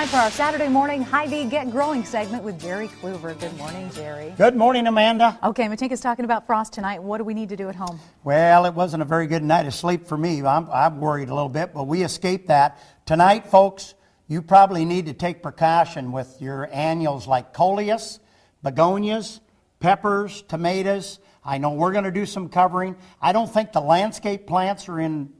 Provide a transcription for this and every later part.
time for our Saturday morning Hy-Vee Get Growing segment with Jerry Kluver. Good morning, Jerry. Good morning, Amanda. Okay, Matinka's talking about frost tonight. What do we need to do at home? Well, it wasn't a very good night of sleep for me. I'm worried a little bit, but we escaped that. Tonight, folks, you probably need to take precaution with your annuals like coleus, begonias, peppers, tomatoes. I know we're going to do some covering. I don't think the landscape plants are in,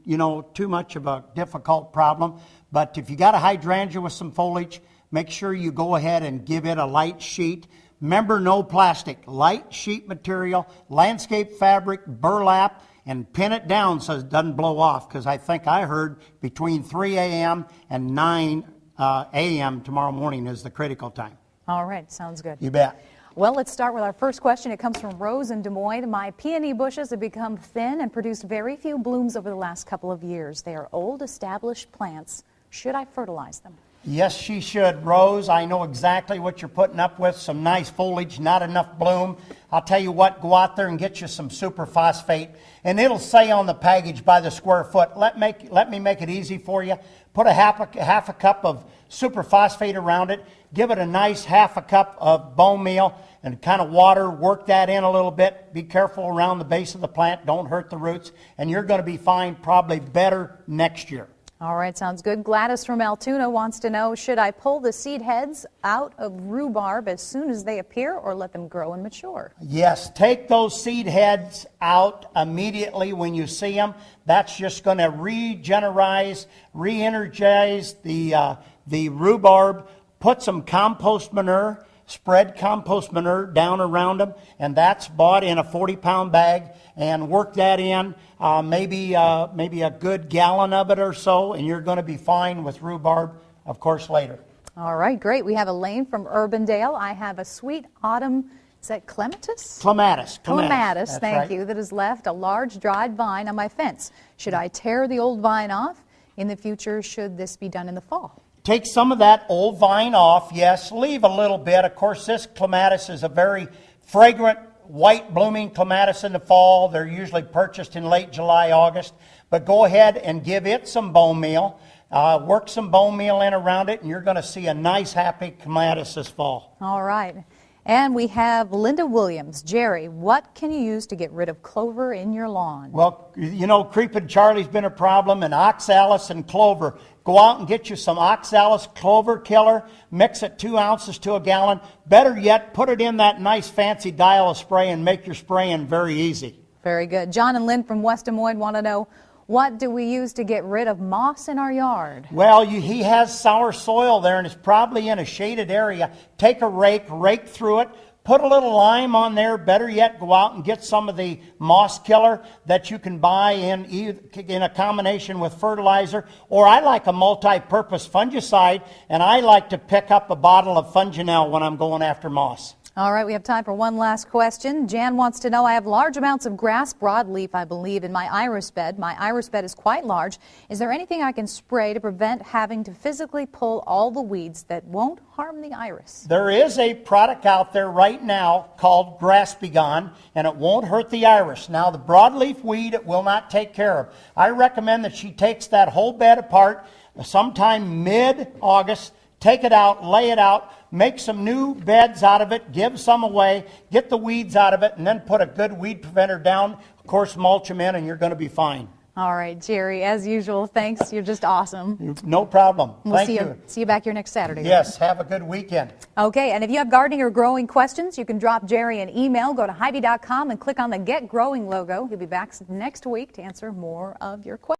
too much of a difficult problem. But if you got a hydrangea with some foliage, make sure you go ahead and give it a light sheet. Remember, no plastic. Light sheet material, landscape fabric, burlap, and pin it down so it doesn't blow off. Because I think I heard between 3 a.m. and 9 a.m. tomorrow morning is the critical time. All right, sounds good. You bet. Well, let's start with our first question. It comes from Rose in Des Moines. My peony bushes have become thin and produced very few blooms over the last couple of years. They are old, established plants. Should I fertilize them? Yes, she should, Rose. I know exactly what you're putting up with. Some nice foliage, not enough bloom. I'll tell you what, go out there and get you some superphosphate. And it'll say on the package by the square foot. Let me make it easy for you. Put a half a cup of superphosphate around it. Give it a nice half a cup of bone meal and kind of water. Work that in a little bit. Be careful around the base of the plant. Don't hurt the roots. And you're going to be fine, probably better next year. All right, sounds good. Gladys from Altoona wants to know, should I pull the seed heads out of rhubarb as soon as they appear or let them grow and mature? Yes, take those seed heads out immediately when you see them. That's just going to re-energize the rhubarb. Put some compost manure, spread compost manure down around them, and that's bought in a 40-pound bag, and work that in, maybe a good gallon of it or so, and you're going to be fine with rhubarb, of course, later. All right, great. We have Elaine from Urbandale. I have a sweet autumn, is that clematis? Clematis. Clematis, thank you, that has left a large dried vine on my fence. Should I tear the old vine off? In the future, should this be done in the fall? Take some of that old vine off, yes. Leave a little bit. Of course, this clematis is a very fragrant, white blooming clematis in the fall. They're usually purchased in late July, August. But go ahead and give it some bone meal. Work some bone meal in around it, and you're going to see a nice, happy clematis this fall. All right. And we have Linda Williams. Jerry, what can you use to get rid of clover in your lawn? Well, Creeping Charlie's been a problem, and oxalis and clover. Go out and get you some oxalis clover killer. Mix it 2 ounces to a gallon. Better yet, put it in that nice fancy dial of spray and make your spraying very easy. Very good. John and Lynn from West Des Moines want to know, what do we use to get rid of moss in our yard? Well, he has sour soil there, and it's probably in a shaded area. Take a rake through it. Put a little lime on there. Better yet, go out and get some of the moss killer that you can buy in a combination with fertilizer. Or I like a multi-purpose fungicide, and I like to pick up a bottle of Funginel when I'm going after moss. All right, we have time for one last question. Jan wants to know, I have large amounts of grass broadleaf, I believe, in my iris bed. My iris bed is quite large. Is there anything I can spray to prevent having to physically pull all the weeds that won't harm the iris? There is a product out there right now called Grass Begone, and it won't hurt the iris. Now, the broadleaf weed it will not take care of. I recommend that she takes that whole bed apart sometime mid-August. Take it out, lay it out, make some new beds out of it, give some away, get the weeds out of it, and then put a good weed preventer down. Of course, mulch them in, and you're going to be fine. All right, Jerry, as usual, thanks. You're just awesome. No problem. Thank you. See you back here next Saturday. Yes, have a good weekend. Okay, and if you have gardening or growing questions, you can drop Jerry an email. Go to Hy-Vee.com and click on the Get Growing logo. He'll be back next week to answer more of your questions.